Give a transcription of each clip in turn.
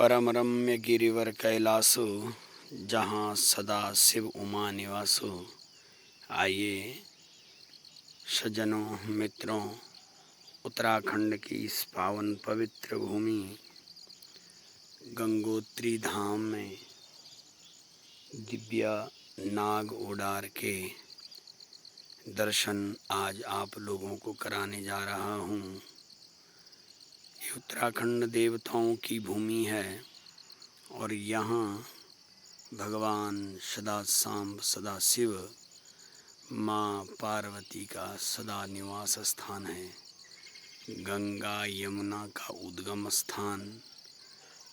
परम रम्य गिरिवर कैलासो, जहाँ सदा शिव उमा निवासो। आइए सज्जनों मित्रों, उत्तराखंड की इस पावन पवित्र भूमि गंगोत्री धाम में दिव्य नाग ओडार के दर्शन आज आप लोगों को कराने जा रहा हूँ। ये उत्तराखंड देवताओं की भूमि है और यहाँ भगवान सदा सांब सदा शिव माँ पार्वती का सदा निवास स्थान है। गंगा यमुना का उद्गम स्थान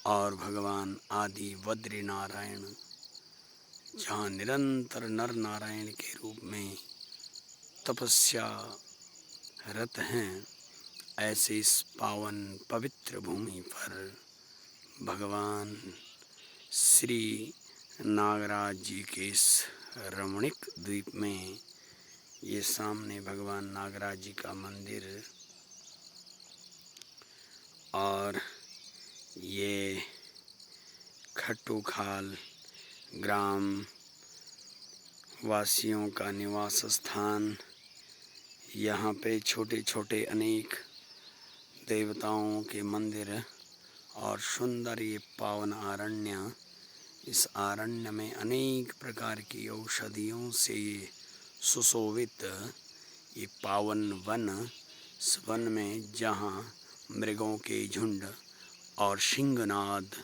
और भगवान आदि बद्री नारायण जहाँ निरंतर नर नारायण के रूप में तपस्या रत हैं, ऐसे इस पावन पवित्र भूमि पर भगवान श्री नागराज जी के इस रमणीक द्वीप में ये सामने भगवान नागराज जी का मंदिर और ये खट्टूखाल ग्राम वासियों का निवास स्थान। यहाँ पे छोटे छोटे अनेक देवताओं के मंदिर और सुंदर ये पावन आरण्य। इस आरण्य में अनेक प्रकार की औषधियों से सुशोभित ये पावन वन। इस वन में जहाँ मृगों के झुंड और सिंहनाद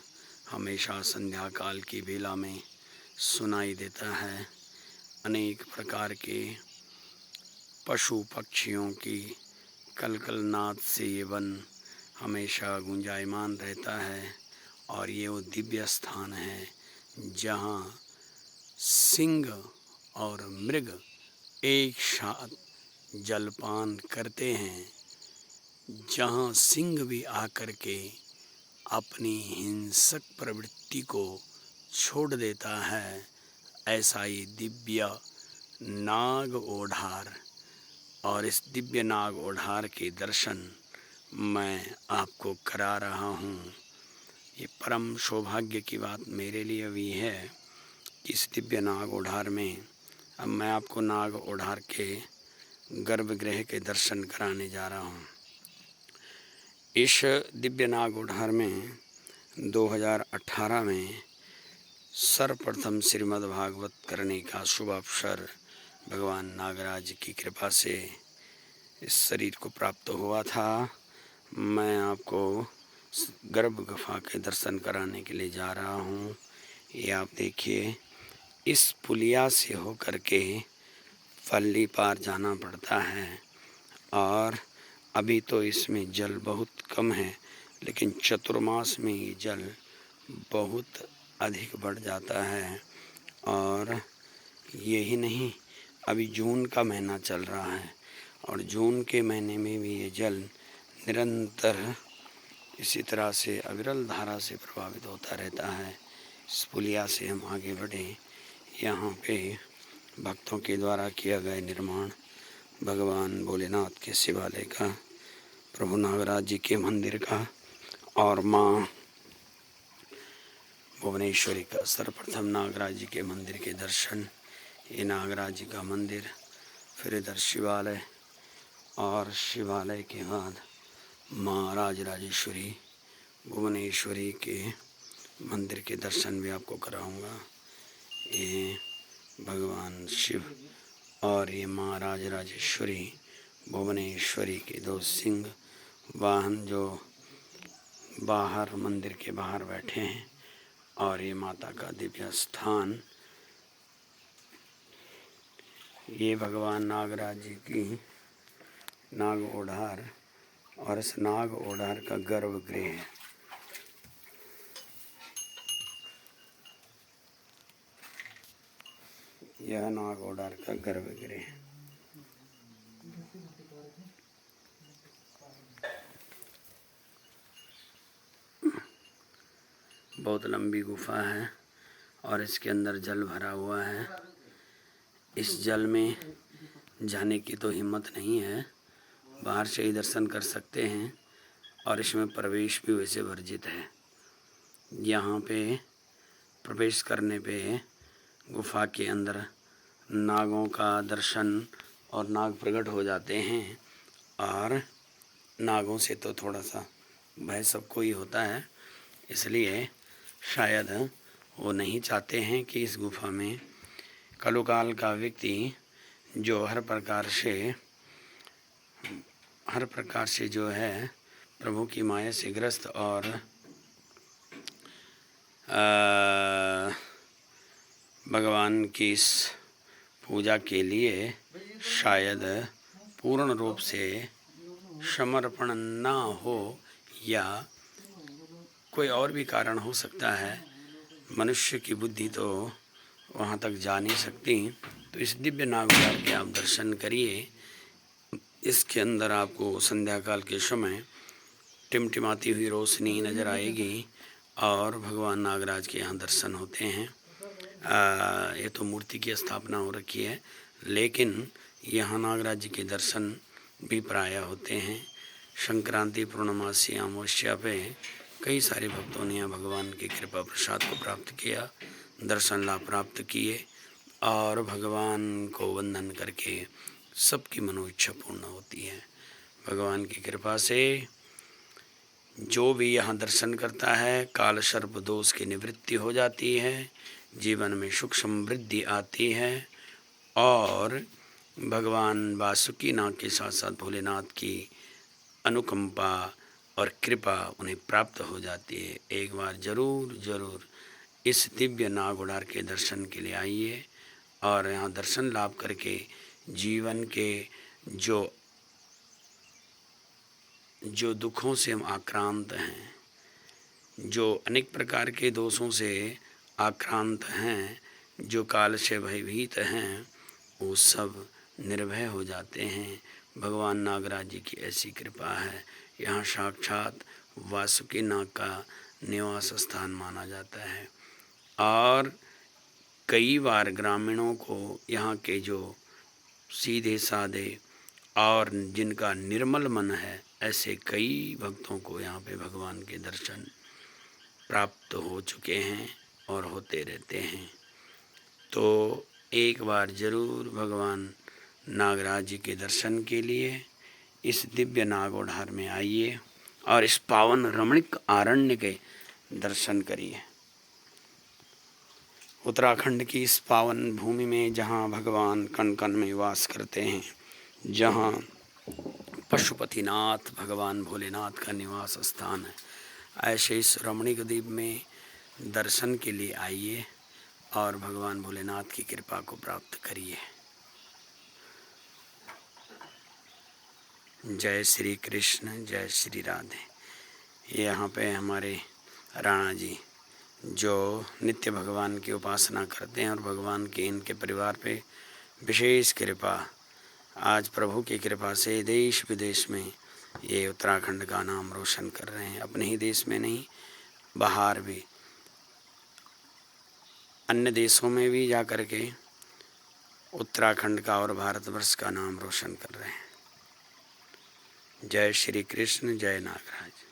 हमेशा संध्या काल की बेला में सुनाई देता है। अनेक प्रकार के पशु पक्षियों की कलकलनाद से ये वन हमेशा गुंजायमान रहता है और ये वो दिव्य स्थान है जहाँ सिंह और मृग एक साथ जलपान करते हैं, जहाँ सिंह भी आकर के अपनी हिंसक प्रवृत्ति को छोड़ देता है। ऐसा ही दिव्य नाग ओढार और इस दिव्य नाग ओढार के दर्शन मैं आपको करा रहा हूँ। ये परम सौभाग्य की बात मेरे लिए भी है कि इस दिव्य नाग ओढार में अब मैं आपको नाग ओढार के गर्भगृह के दर्शन कराने जा रहा हूँ। इस दिव्य नाग ओढार में 2018 में सर्वप्रथम श्रीमद् भागवत करने का शुभ अवसर भगवान नागराज की कृपा से इस शरीर को प्राप्त हुआ था। मैं आपको गर्भ गुफा के दर्शन कराने के लिए जा रहा हूँ। ये आप देखिए, इस पुलिया से होकर के पल्ली पार जाना पड़ता है और अभी तो इसमें जल बहुत कम है, लेकिन चतुर्मास में ये जल बहुत अधिक बढ़ जाता है। और यही नहीं, अभी जून का महीना चल रहा है और जून के महीने में भी ये जल निरंतर इसी तरह से अविरल धारा से प्रभावित होता रहता है। इस पुलिया से हम आगे बढ़े। यहाँ पे भक्तों के द्वारा किया गया निर्माण भगवान भोलेनाथ के शिवालय का, प्रभु नागराज जी के मंदिर का और माँ भुवनेश्वरी का सर्वप्रथम नागराज जी के मंदिर के दर्शन। ये नागराज जी का मंदिर, फिर इधर शिवालय और शिवालय के बाद माँ राजराजेश्वरी भुवनेश्वरी के मंदिर के दर्शन भी आपको कराऊंगा। ये भगवान शिव और ये माँ राजराजेश्वरी भुवनेश्वरी के दो सिंह वाहन जो बाहर मंदिर के बाहर बैठे हैं और ये माता का दिव्य स्थान। ये भगवान नागराज जी की नाग ओढार और इस नाग ओढार का गर्भगृह है। यह नाग ओढार का गर्भगृह है। बहुत लंबी गुफा है और इसके अंदर जल भरा हुआ है। इस जल में जाने की तो हिम्मत नहीं है, बाहर से ही दर्शन कर सकते हैं और इसमें प्रवेश भी वैसे वर्जित है। यहाँ पे प्रवेश करने पे गुफा के अंदर नागों का दर्शन और नाग प्रकट हो जाते हैं। और नागों से तो थोड़ा सा भय सबको ही होता है, इसलिए शायद वो नहीं चाहते हैं कि इस गुफा में कलुकाल का व्यक्ति जो हर प्रकार से जो है प्रभु की माया से ग्रस्त और भगवान की इस पूजा के लिए शायद पूर्ण रूप से समर्पण ना हो, या कोई और भी कारण हो सकता है। मनुष्य की बुद्धि तो वहाँ तक जा नहीं सकती। तो इस दिव्य नागद्वार के आप दर्शन करिए। इसके अंदर आपको संध्या काल के समय टिमटिमाती हुई रोशनी नज़र आएगी और भगवान नागराज के यहाँ दर्शन होते हैं। ये तो मूर्ति की स्थापना हो रखी है, लेकिन यहाँ नागराज जी के दर्शन भी प्रायः होते हैं। संक्रांति, पूर्णमासी, अमावस्या पे कई सारे भक्तों ने भगवान की कृपा प्रसाद को प्राप्त किया, दर्शन लाभ प्राप्त किए और भगवान को वंदन करके सबकी मनोइच्छा पूर्ण होती है। भगवान की कृपा से जो भी यहाँ दर्शन करता है, काल सर्प दोष की निवृत्ति हो जाती है, जीवन में सुख समृद्धि आती है और भगवान वासुकीनाथ के साथ साथ भोलेनाथ की अनुकंपा और कृपा उन्हें प्राप्त हो जाती है। एक बार ज़रूर इस दिव्य नागोडार के दर्शन के लिए आइए और यहाँ दर्शन लाभ करके जीवन के जो दुखों से हम आक्रांत हैं, जो अनेक प्रकार के दोषों से आक्रांत हैं, जो काल से भयभीत हैं, वो सब निर्भय हो जाते हैं। भगवान नागराज जी की ऐसी कृपा है। यहाँ साक्षात वासुकीनाग का निवास स्थान माना जाता है और कई बार ग्रामीणों को यहाँ के जो सीधे साधे और जिनका निर्मल मन है, ऐसे कई भक्तों को यहाँ पे भगवान के दर्शन प्राप्त हो चुके हैं और होते रहते हैं। तो एक बार ज़रूर भगवान नागराज जी के दर्शन के लिए इस दिव्य नागोढ़ार में आइए और इस पावन रमणीक आरण्य के दर्शन करिए। उत्तराखंड की इस पावन भूमि में जहाँ भगवान कण कण में वास करते हैं, जहाँ पशुपतिनाथ भगवान भोलेनाथ का निवास स्थान है, ऐसे इस रमणीक द्वीप में दर्शन के लिए आइए और भगवान भोलेनाथ की कृपा को प्राप्त करिए। जय श्री कृष्ण, जय श्री राधे। यहाँ पे हमारे राणा जी जो नित्य भगवान की उपासना करते हैं और भगवान की इनके परिवार पे विशेष कृपा, आज प्रभु की कृपा से देश विदेश में ये उत्तराखंड का नाम रोशन कर रहे हैं। अपने ही देश में नहीं, बाहर भी अन्य देशों में भी जा कर के उत्तराखंड का और भारतवर्ष का नाम रोशन कर रहे हैं। जय श्री कृष्ण, जय नागराज।